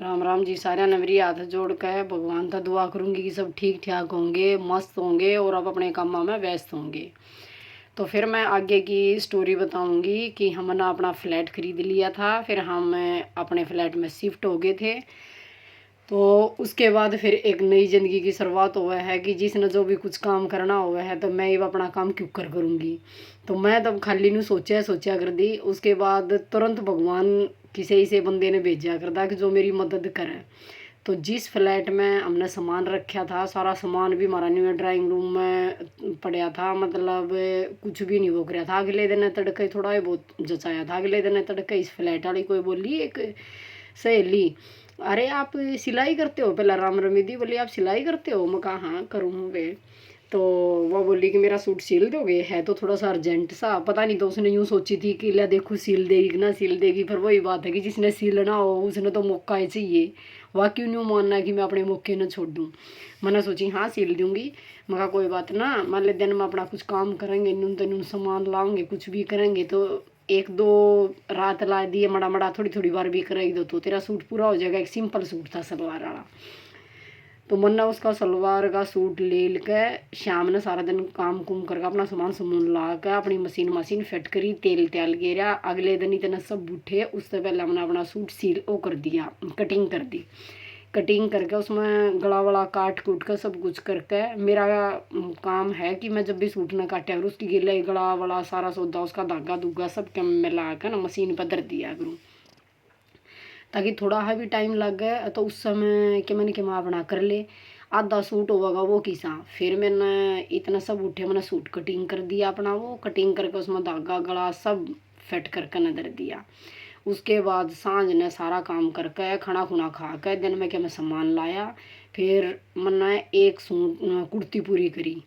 राम राम जी। सारे ने मेरी हाथ जोड़ कर भगवान का दुआ करूंगी कि सब ठीक ठाक होंगे, मस्त होंगे और अब अपने कामों में व्यस्त होंगे। तो फिर मैं आगे की स्टोरी बताऊंगी कि हमने अपना फ्लैट खरीद लिया था, फिर हम अपने फ्लैट में शिफ्ट हो गए थे। तो उसके बाद फिर एक नई ज़िंदगी की शुरुआत हुआ है कि जिसने जो भी कुछ काम करना हुआ है तो मैं ये अपना काम क्यों कर करूँगी। तो मैं तब खाली नू सोचा कर दी। उसके बाद तुरंत भगवान किसी ऐसे बंदे ने भेजा कर था कि जो मेरी मदद करे। तो जिस फ्लैट में हमने सामान रखा था, सारा सामान भी हमारा न्यू ड्राइंग रूम में पड़ा था, मतलब कुछ भी नहीं वो कराया था। अगले दिन तड़के थोड़ा ही बहुत जचाया था। अगले दिन तड़के इस फ्लैट वाली कोई बोली, एक सहेली, अरे आप सिलाई करते हो? पहला राम रमी बोली आप सिलाई करते हो? मैं कहा हाँ करूँ वे। तो वह बोली कि मेरा सूट सिल दोगे, है तो थोड़ा सा अर्जेंट सा। पता नहीं तो उसने यूँ सोची थी कि ले देखो सिल देगी कि ना सिल देगी। फिर वही बात है कि जिसने सिलना हो उसने तो मौका ही चाहिए। वह क्यों नहीं मानना कि मैं अपने मौके न छोड़ दूँ। मैंने सोची हाँ सिल दूँगी। मैं कहा कोई बात ना, मान ले दिन में अपना कुछ काम करेंगे, नून तो नून सामान लाओगे, कुछ भी करेंगे तो एक दो रात ला दिए मड़ा मड़ा थोड़ी थोड़ी बार भी कराई दो तो तेरा सूट पूरा हो जाएगा। एक सिंपल सूट था सलवार वाला। तो मन्ना उसका सलवार का सूट ले के शाम ने सारा दिन काम कुम करके अपना सामान समून ला के अपनी मशीन फिट करी, तेल त्याल गेरा। अगले दिन इतना सब उठे, उससे पहले हमने अपना सूट सील वो कर दिया, कटिंग कर दी। कटिंग करके उसमें गला वला काट कूट कर सब कुछ करके मेरा काम है कि मैं जब भी सूट ना काटा करूँ उसकी गिले गला वाला सारा सौदा उसका धागा धुगा सब के मिला कर ना मशीन पर धर दिया करूँ, ताकि थोड़ा हा भी टाइम लग गया तो उस समय कि मैंने कि मैं अपना कर ले। आधा सूट होगा वो किसा। फिर मैंने इतना सब उठे, मैंने सूट कटिंग कर दिया अपना, वो कटिंग करके उसमें धागा गला सब फिट करके न धर दिया। उसके बाद सांझ ने सारा काम करके खाना खुना खा के दिन में क्या मैं सामान लाया। फिर मैंने एक सूट कुर्ती पूरी करी।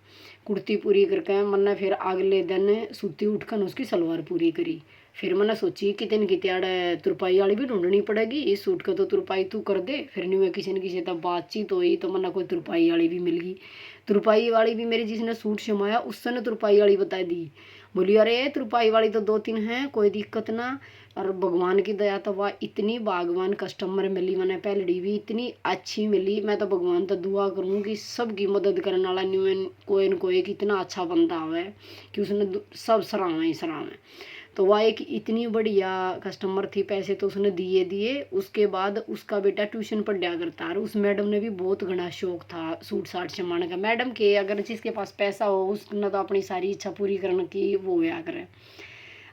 कुर्ती पूरी करके मैंने फिर अगले दिन सूती उठकर उसकी सलवार पूरी करी। फिर मैंने सोची कि तेन की त्याड़ तुरपाई वाली भी ढूंढनी पड़ेगी, इस सूट को तो तुरपाई तू कर दे। फिर नहीं हुआ किसी न किसी तब बातचीत हुई तो मैंने कोई तुरपाई वाली भी मिल गई। तुरपाई वाली भी मेरी जिसने सूट सिमाया उसने तुरपाई वाली बता दी। बोली अरे तुरपाई वाली तो दो तीन हैं, कोई दिक्कत ना। और भगवान की दया तो वह इतनी बागवान कस्टमर मिली, मैंने पहलड़ी भी इतनी अच्छी मिली। मैं तो भगवान तो दुआ करूँ कि सबकी मदद करने वाला न्यून कोई न कोई इतना अच्छा बंदा हुआ है कि उसने सब सराहना ही सराहना। तो वह एक इतनी बढ़िया कस्टमर थी, पैसे तो उसने दिए दिए। उसके बाद उसका बेटा ट्यूशन पढ़ा करता और उस मैडम ने भी बहुत घना शौक था सूट साट सिलवाने का। मैडम के अगर जिसके पास पैसा हो उसने तो अपनी सारी इच्छा पूरी करने की वो होया करे।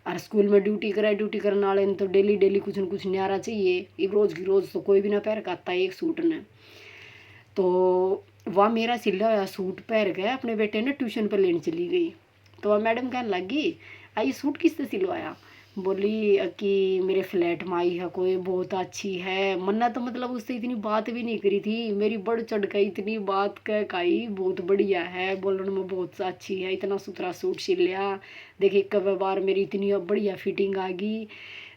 और स्कूल में ड्यूटी करे, ड्यूटी करने वाले ने तो डेली डेली कुछ न कुछ न्यारा चाहिए। एक रोज़ की रोज़ तो कोई भी ना पहन का आता एक सूट ने। तो वह मेरा सिला हुआ सूट पहन के अपने बेटे ने ट्यूशन पर लेने चली गई। तो वह मैडम कहने लगी आई सूट किससे सिलवाया? बोली कि मेरे फ्लैट में आई है कोई, बहुत अच्छी है। मन्ना तो मतलब उससे इतनी बात भी नहीं करी थी, मेरी बढ़ चढ़ कर इतनी बात कह काई बहुत बढ़िया है, बोलने में बहुत अच्छी है, इतना सुथरा सूट सिल लिया। देखिए कब बार मेरी इतनी बढ़िया फिटिंग आ गई।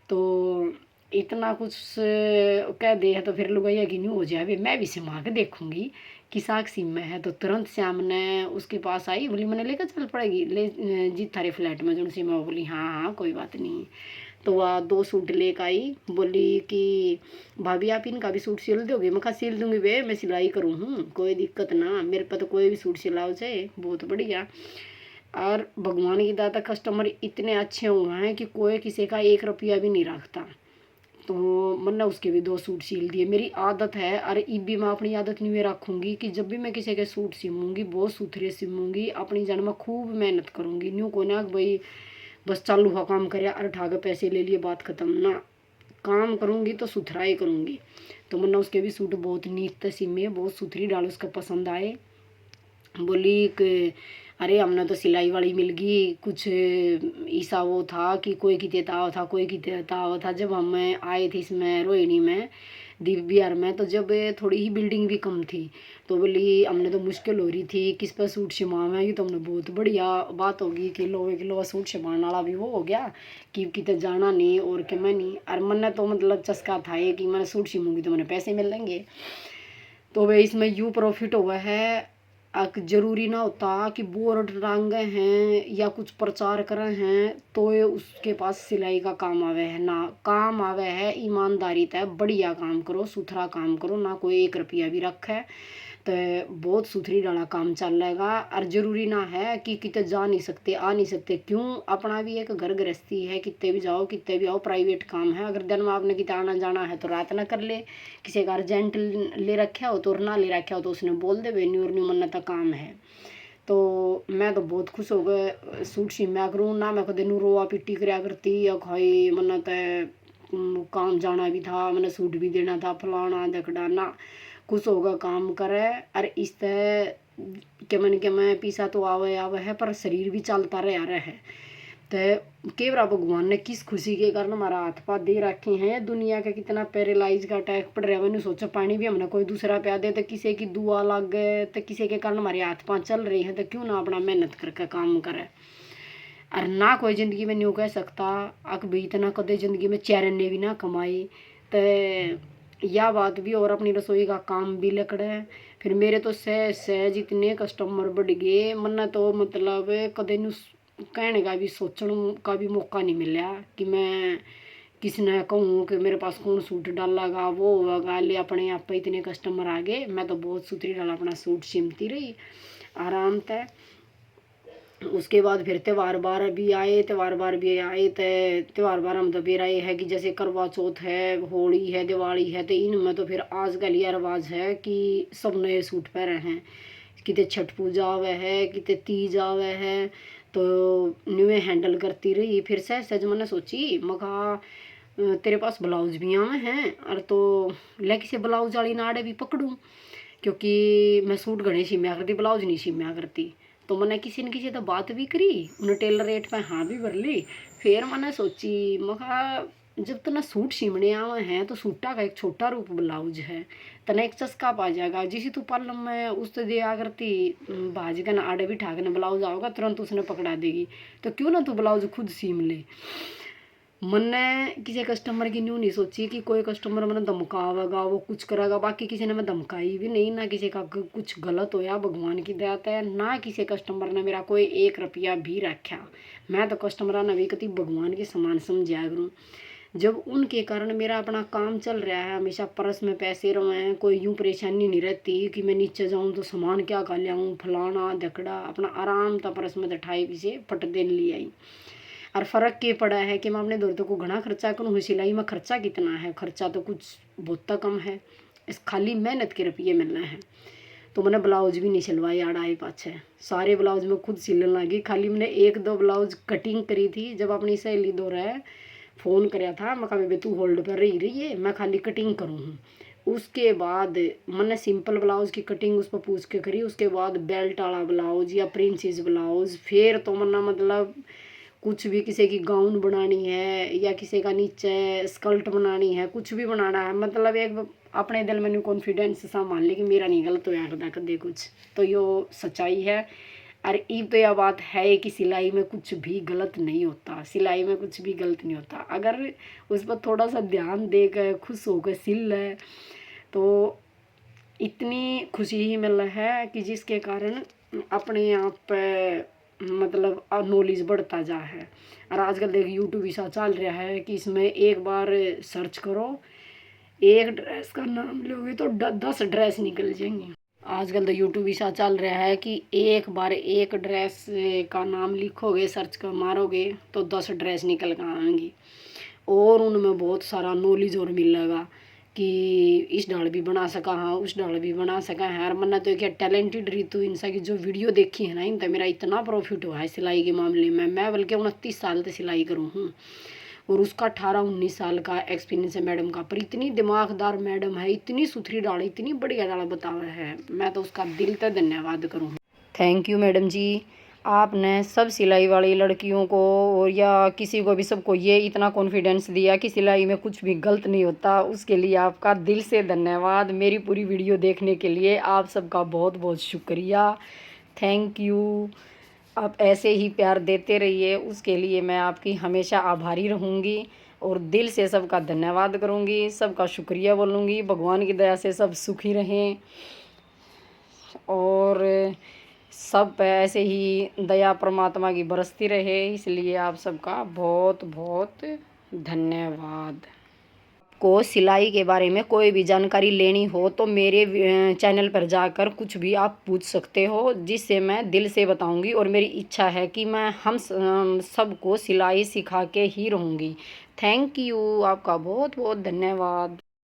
तो इतना कुछ कह दे है तो फिर लोग कि नहीं हो जाए, मैं भी सिमा के देखूंगी कि साक्षी में है। तो तुरंत श्याम ने उसके पास आई, बोली मैंने लेकर चल पड़ेगी ले जी थारे फ्लैट में जो सीमा। बोली हाँ हाँ कोई बात नहीं। तो वह दो सूट लेकर आई, बोली कि भाभी आप इनका भी सूट सिल दोगे? मैं कहा सिल दूंगी वे, मैं सिलाई करूँ हूँ, कोई दिक्कत ना, मेरे पर तो कोई भी सूट सिलाओ चाहे, बहुत बढ़िया। और भगवान की दाता कस्टमर इतने अच्छे हुए हैं कि कोई किसी का 1 रुपया भी नहीं रखता। तो मैंने उसके भी 2 सूट सिल दिए। मेरी आदत है, और अब भी मैं अपनी आदत नहीं में रखूँगी कि जब भी मैं किसी के सूट सिलूँगी बहुत सुथरे सिलूँगी, अपनी जान में खूब मेहनत करूँगी। न्यू को ना भाई बस चालू हुआ काम करे और उठा के पैसे ले लिए बात ख़त्म ना, काम करूँगी तो सुथरा ही करूँगी। तो मैंने उसके भी सूट बहुत नीट सिमे, बहुत सुथरी डाल उसका पसंद आए। बोली कि अरे हमने तो सिलाई वाली मिल गई, कुछ ऐसा वो था कि कोई की देता था कोई की देता था। जब हम आए थे इसमें रोहिणी में दीप बिहार में, तो जब थोड़ी ही बिल्डिंग भी कम थी तो बोली हमने तो मुश्किल हो रही थी किस पर सूट सिलवाना। ये तो हमने बहुत बढ़िया बात होगी कि लो सूट सिलवाने वाला भी वो हो गया कि कितने जाना नहीं और कि मैं नहीं। और मैंने तो मतलब चस्का था ये कि मैंने सूट सिलूँगी तो मैंने पैसे मिल लेंगे। तो वे इसमें यूँ प्रॉफिट हुआ है। जरूरी ना होता कि बोर्ड टांगे हैं या कुछ प्रचार करे हैं तो ये उसके पास सिलाई का काम आवे है ना। काम आवे है ईमानदारी तय बढ़िया काम करो, सुथरा काम करो, ना कोई 1 रुपया भी रखे तो बहुत सुथरी डाला काम चल रहेगा। और जरूरी ना है कि कितने जा नहीं सकते आ नहीं सकते, क्यों अपना भी एक घर गृहस्थी है, कितने भी जाओ कितने भी आओ, प्राइवेट काम है। अगर दिन में आपने कितने आना जाना है तो रात ना कर ले, किसी का अर्जेंट ले रखा हो तो ना ले रखा हो तो उसने बोल दे भाई न्यू न्यू मन्नत काम है। तो मैं तो बहुत खुश हो गए सूट सिम्या करूँ ना, मैं कदे नू रोआ पिट्टी कराया करती या खाई मन्नत काम जाना भी था, मैंने सूट भी देना था फलाना दकड़ा ना, खुश होगा काम करे। और इस तरह के मैं पीसा तो आवे आवे है पर शरीर भी चलता रहा है। तो केवरा भगवान ने किस खुशी के कारण हमारा हाथ पाथ दे रखे हैं, दुनिया का कितना पैरालाइज का अटैक पड़ रहा है। मैंने सोचा पानी भी हमने कोई दूसरा प्या दे तो किसी की दुआ लग गए तो किसी के कारण हमारे हाथ पाँव चल रहे हैं, तो क्यों ना अपना मेहनत करके काम करे। और ना कोई ज़िंदगी में न्यू कह सकता अक भी इतना कदे ज़िंदगी में चैरन ने भी ना कमाई। तो यह बात भी और अपनी रसोई का काम भी लकड़े। फिर मेरे तो सहज सहज इतने कस्टमर बढ़ गए, मन्ना तो मतलब कदे न्यू कहने का भी सोचने का भी मौका नहीं मिला कि मैं किसी ने कहूँ कि मेरे पास कौन सूट डालेगा वो होगा, ले अपने आप पे इतने कस्टमर आ गए। मैं तो बहुत सुथरी डाला अपना सूट सिमती रही आराम तय। उसके बाद फिर त्यौहार बार भी आए, त्यौहार बार भी आए तो त्यौहार बार हम तो फिर आए है कि जैसे करवा चौथ है, होली है, दिवाली है, तो इनमें तो फिर आजकल यह रिवाज है कि सब नए सूट पहने हैं। कितने छठ पूजा आवे है, कितने तीज आवे है, तो न्यू हैंडल करती रही। फिर सहज सहज मैंने सोची मका तेरे पास ब्लाउज भी आवे हैं और तो ले किसी ब्लाउज वाली नाड़े भी पकड़ूँ, क्योंकि मैं सूट घने सिम्या करती ब्लाउज नहीं सिम्या करती। तो मैंने किसी न किसी तो बात भी करी, उन्हें टेलर रेट पे हाँ भी भर ली। फिर मैंने सोची मका जब तना सूट सिमने आवे हैं तो सूटा का एक छोटा रूप ब्लाउज है, तना एक चस्का पा जाएगा। जिसी तू पालम में उस तो दिया करती भाजी का ना आड़े भी ठाकने ब्लाउज आओगा तुरंत उसने पकड़ा देगी, तो क्यों ना तू ब्लाउज खुद सीम ले। मैंने किसी कस्टमर की न्यू नहीं सोची कि कोई कस्टमर मैंने धमकावेगा वो कुछ करेगा, बाकी किसी ने मैं धमकाई भी नहीं, ना किसी का कुछ गलत होया भगवान की दया है, ना किसी कस्टमर ने मेरा कोई 1 रुपया भी रखा। मैं तो कस्टमर ने भी कभी भगवान के समान समझाया करूँ। जब उनके कारण मेरा अपना काम चल रहा है, हमेशा परस में पैसे रहे हैं, कोई यूँ परेशानी नहीं रहती कि मैं नीचे जाऊँ तो सामान क्या खा ले आऊँ फलाना धकड़ा, अपना आराम था परस में दठाई पीछे फट देन ले आई। और फ़र्क ये पड़ा है कि मैं अपने दोस्तों को घना खर्चा करूँ, सिलाई में खर्चा कितना है, खर्चा तो कुछ बहुत कम है, इस खाली मेहनत के रुपये मिलना है। तो मैंने ब्लाउज भी नहीं सिलवाए आड़ाए पाछे, सारे ब्लाउज में खुद सिलने लगी। खाली मैंने 1-2 ब्लाउज कटिंग करी थी, जब अपनी सहेली दो रहे फ़ोन कराया था, मैं कहा बेबे तू होल्ड पर रही है मैं खाली कटिंग करूँ हूँ। उसके बाद मैंने सिंपल ब्लाउज की कटिंग उस पर पूछ के करी, उसके बाद बेल्ट वाला ब्लाउज या प्रिंसेस ब्लाउज। फिर तो मैंने मतलब कुछ भी किसी की गाउन बनानी है या किसी का नीचे स्कर्ट बनानी है, कुछ भी बनाना है, मतलब एक अपने दिल में कॉन्फिडेंस सा मान ली कि मेरा नहीं गलत होया कदा कदे कुछ, तो यो सच्चाई है। और ईब तो यह बात है कि सिलाई में कुछ भी गलत नहीं होता, सिलाई में कुछ भी गलत नहीं होता। अगर उस पर थोड़ा सा ध्यान दे कर खुश होकर सिल है तो इतनी खुशी ही मिल है कि जिसके कारण अपने आप पे मतलब नॉलेज बढ़ता जा है। और आजकल देख यूट्यूब ऐसा चल रहा है कि इसमें एक बार सर्च करो, एक ड्रेस का नाम लोगे तो 10 ड्रेस निकल जाएंगी। आजकल तो यूट्यूब ऐसा चल रहा है कि एक बार एक ड्रेस का नाम लिखोगे सर्च कर मारोगे तो 10 ड्रेस निकल कर आएंगी, और उनमें बहुत सारा नॉलेज और मिलेगा कि इस डाल भी बना सका हाँ उस डाल भी बना सका है। और मन्ना तो क्या टैलेंटेड रही तू इनसा की जो वीडियो देखी है ना, इन तो मेरा इतना प्रॉफिट हुआ है सिलाई के मामले में। मैं बल्कि 29 साल से सिलाई करूँ हूँ और उसका 18-19 साल का एक्सपीरियंस है मैडम का। पर इतनी दिमागदार मैडम है, इतनी सुथरी डाल, इतनी बढ़िया डाल बतावा है, मैं तो उसका दिल से धन्यवाद करूँ। थैंक यू मैडम जी, आपने सब सिलाई वाली लड़कियों को और या किसी को भी सबको ये इतना कॉन्फिडेंस दिया कि सिलाई में कुछ भी गलत नहीं होता, उसके लिए आपका दिल से धन्यवाद। मेरी पूरी वीडियो देखने के लिए आप सबका बहुत बहुत शुक्रिया, थैंक यू। आप ऐसे ही प्यार देते रहिए, उसके लिए मैं आपकी हमेशा आभारी रहूँगी और दिल से सबका धन्यवाद करूँगी, सबका शुक्रिया बोलूँगी। भगवान की दया से सब सुखी रहें। और सब पे ऐसे ही दया परमात्मा की बरसती रहे। इसलिए आप सबका बहुत बहुत धन्यवाद। को सिलाई के बारे में कोई भी जानकारी लेनी हो तो मेरे चैनल पर जाकर कुछ भी आप पूछ सकते हो, जिससे मैं दिल से बताऊंगी। और मेरी इच्छा है कि मैं हम सबको सिलाई सिखा के ही रहूँगी। थैंक यू, आपका बहुत बहुत धन्यवाद।